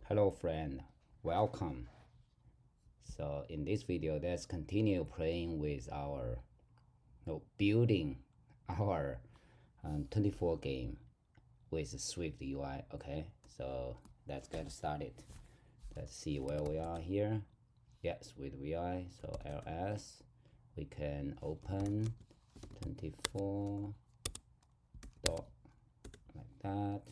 Hello friend, welcome. So in this video, let's continue playing with our, building our 24 game with SwiftUI. Okay, so let's get started. Let's see where we are here. Yeah, SwiftUI. So ls, we can open 24 dot like that.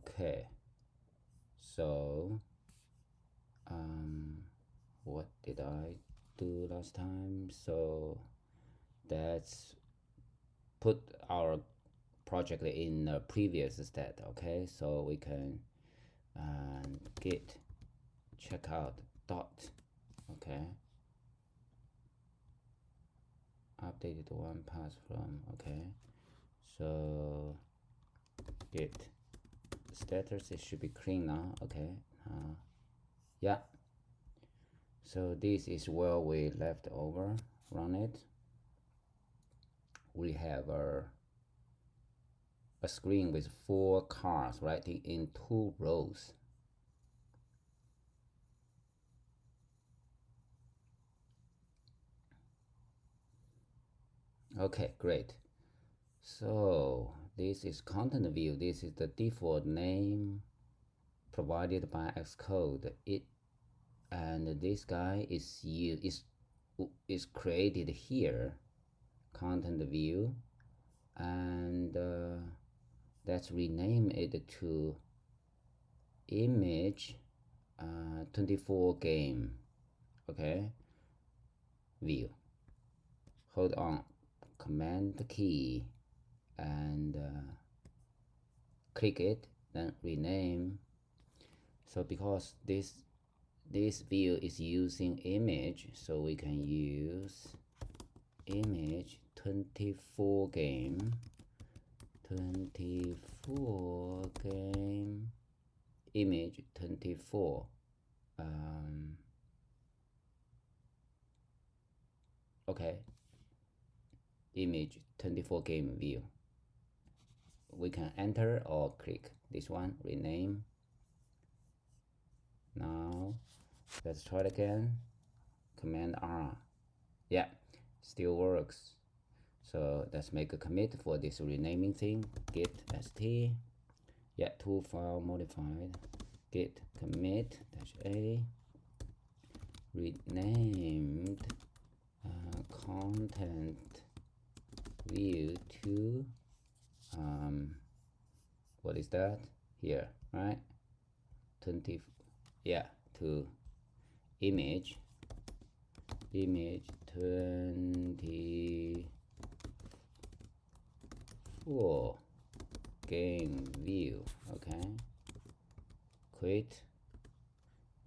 Okay, so what did I do last time? So let's put our project in a previous state. Okay, so we can git checkout dot, okay, updated one pass from, okay, so git status, it should be clean now. Okay, yeah, so this is where we left over. Run it. We have a screen with 4 cars, right, in 2 rows. Okay, great. So this is content view. This is the default name provided by Xcode. And this guy is created here, content view, and let's rename it to image 24 game. Okay, view. Hold on, command key and click it, then rename. So because this view is using image, so we can use image 24 game, 24 game, image 24. Okay, image 24 game view. We can enter or click this one, rename. Now let's try it again. Command R. Yeah, still works. So let's make a commit for this renaming thing. Git st. Yeah, to file modified. Git commit -a renamed content view to what is that here, right? 20, yeah, to image 24 game view. Okay, quit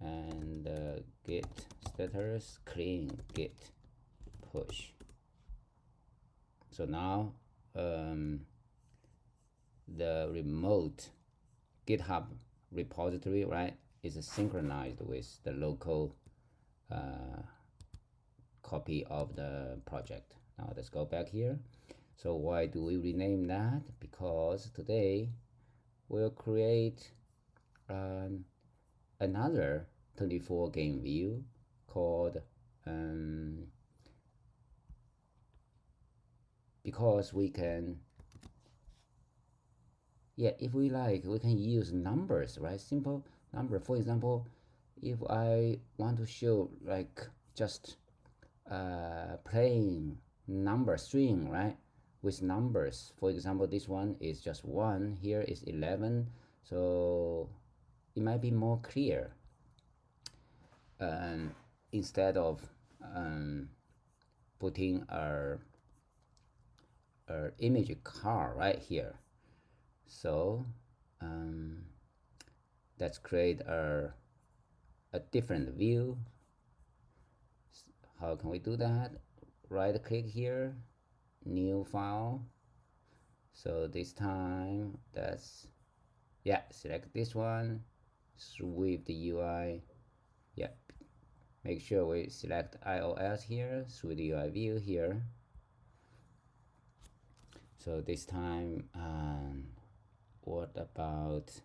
and git status clean git push. So now the remote GitHub repository, right, is synchronized with the local copy of the project. Now let's go back here. So why do we rename that? Because today we'll create another 24 game view called because we can, yeah, if we like, we can use numbers, right? Simple number. For example, if I want to show like just plain number string, right, with numbers. For example, this one is just 1, here is 11, so it might be more clear instead of putting our image car right here. So let's create a different view. How can we do that? Right click here, new file. So this time that's, yeah, select this one, SwiftUI. Yeah, make sure we select iOS here, SwiftUI view here. So this time, what about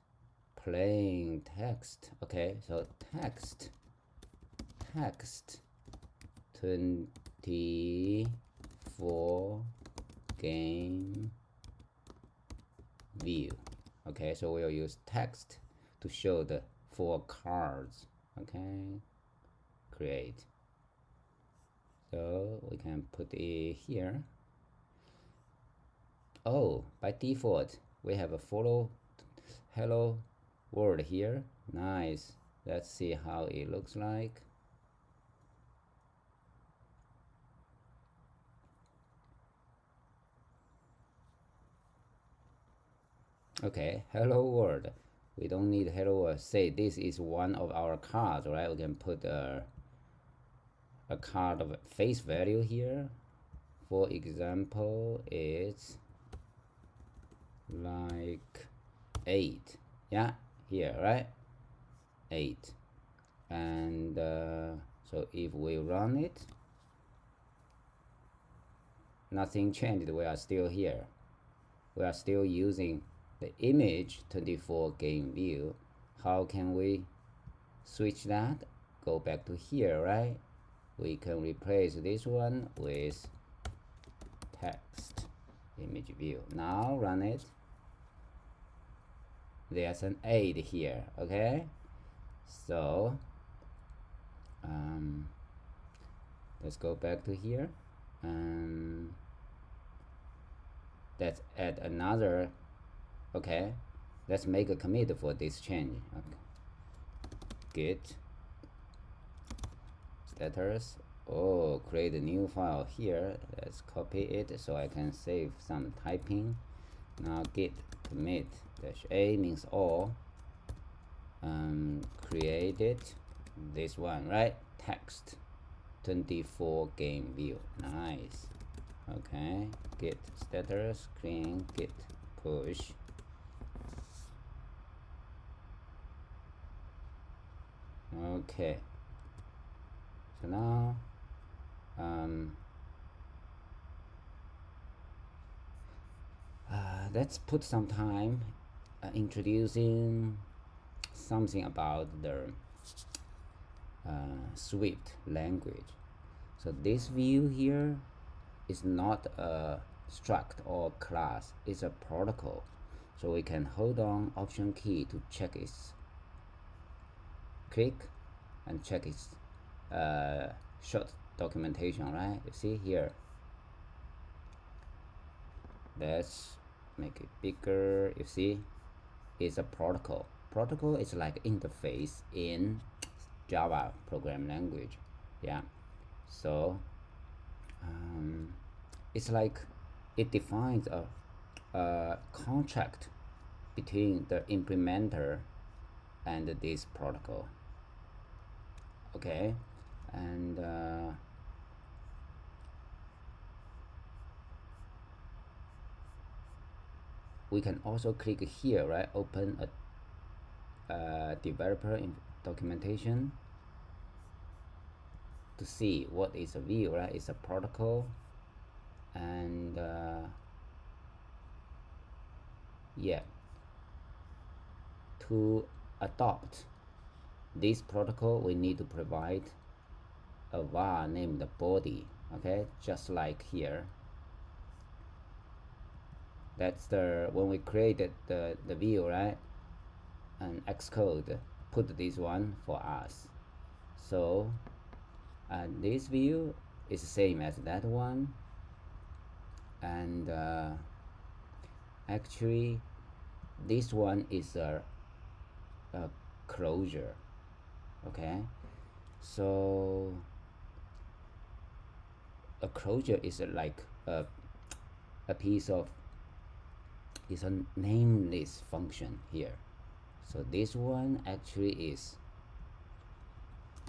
playing text? Okay, so text 24 game view. Okay, so we'll use text to show the 4 cards. Okay, create. So we can put it here. Oh, by default we have a hello world here. Nice. Let's see how it looks like. Okay, hello world. We don't need hello world. Say this is one of our cards, right? We can put a card of face value here. For example, it's like 8. Yeah, here, right? 8. And so if we run it, nothing changed. We are still here. We are still using the image 24 game view. How can we switch that? Go back to here, right? We can replace this one with text image view. Now run it. There's an 8 here. Okay, so let's go back to here and let's add another. Okay, let's make a commit for this change. Okay. Git status. Oh, create a new file here. Let's copy it so I can save some typing. Now git commit -a means all. Create it. This one, right? Text 24 game view. Nice. Okay, git status clean git push. Okay, so now let's put some time introducing something about the Swift language. So this view here is not a struct or class, it's a protocol. So we can hold on option key to check its click and check its short documentation, right? You see here. Let's make it bigger. You see, it's a protocol. Protocol is like interface in Java programming language. Yeah, so it's like it defines a contract between the implementer and this protocol. Okay, and we can also click here, right? Open a developer in documentation to see what is a view, right? It's a protocol, and yeah, to adopt this protocol we need to provide a var named body. Okay, just like here. That's when we created the view, right? And Xcode put this one for us. So this view is the same as that one, and actually this one is a closure. Okay, so a closure is like a piece of, is a nameless function here. So this one actually is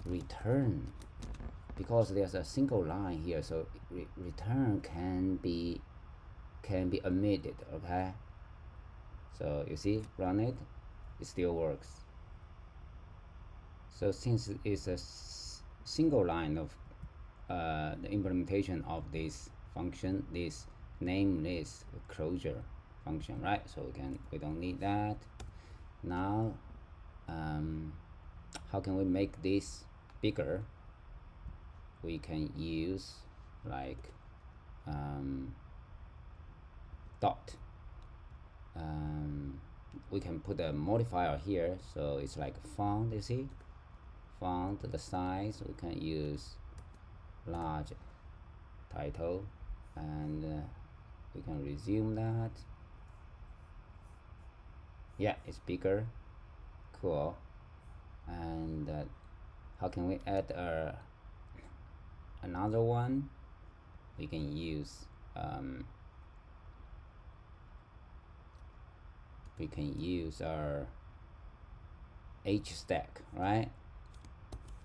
return, because there's a single line here, so return can be omitted. Okay, so you see, run it, it still works. So since it's a single line of the implementation of this function, this name this closure function, right? So we don't need that. Now how can we make this bigger? We can use like dot. We can put a modifier here, so it's like font. You see, font, the size. We can use large title, and we can resume that. Yeah, it's bigger. Cool. And how can we add another one? We can use our H stack, right?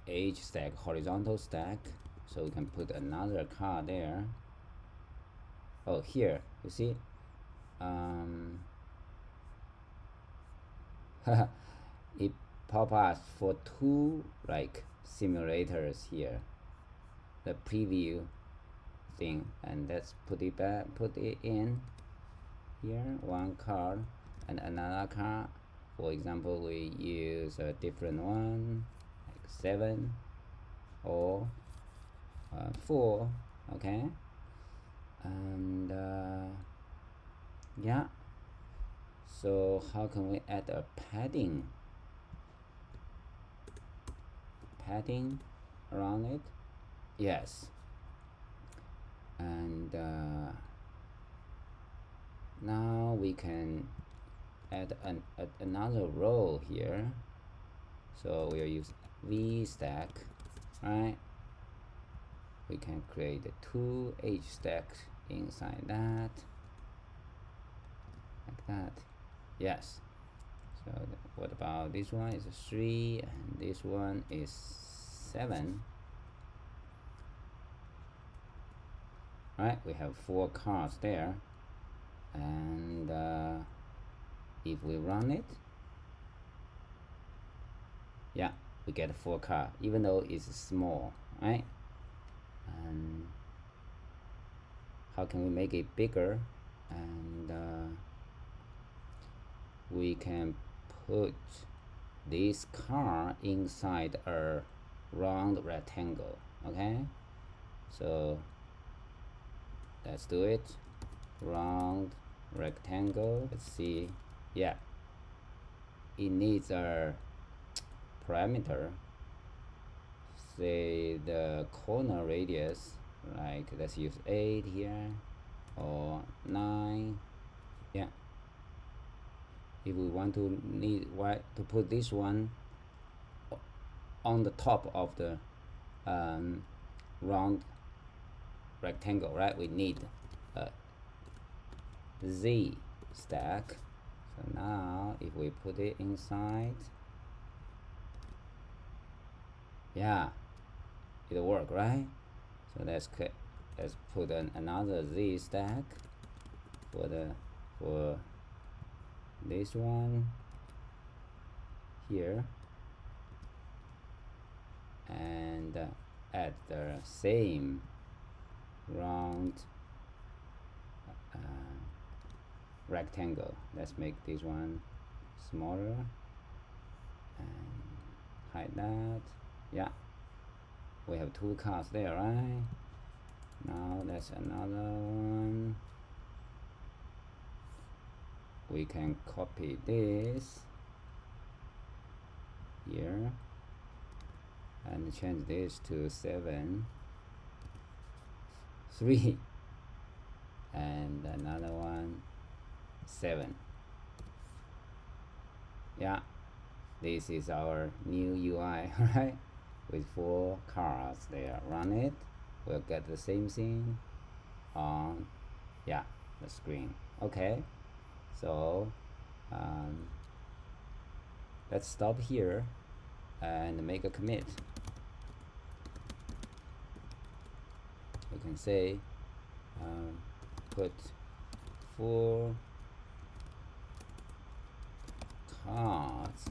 H stack, horizontal stack. So we can put another car there. Oh, here you see, it pop up for two like simulators here, the preview thing, and let's put it in here. One car and another car. For example, we use a different one, like 7 or 4. Okay, and yeah. So how can we add a padding around it? Yes. And now we can add another row here. So we'll use V stack, right? We can create 2 H stacks inside that, like that. Yes. So what about this one? Is 3, and this one is 7. Right, we have 4 cars there, and if we run it, yeah, we get 4 cars, even though it's small, right? And how can we make it bigger? And we can put this car inside a round rectangle. Okay, so let's do it. Round rectangle. Let's see. Yeah, it needs a parameter. Say the corner radius, like let's use 8 here or 9. Yeah, if we want to put this one on the top of the round rectangle, right? We need a Z stack. So now if we put it inside, yeah, it'll work, right? So let's put another Z stack for this one here, and add the same round rectangle. Let's make this one smaller and hide that. Yeah, we have 2 cars there, right? Now that's another one. We can copy this here and change this to 7, 3, and another one 7. Yeah, this is our new UI, right? With 4 cars there. Run it, we'll get the same thing on, yeah, the screen. Okay, so let's stop here and make a commit. We can say put 4 cards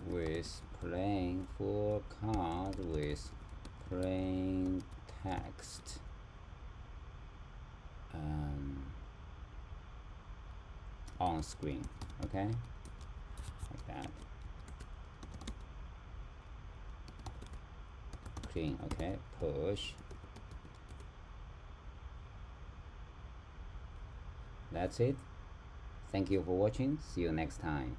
with plain, 4 cards with plain text. on screen. Okay, like that. Clean. Okay, push. That's it. Thank you for watching. See you next time.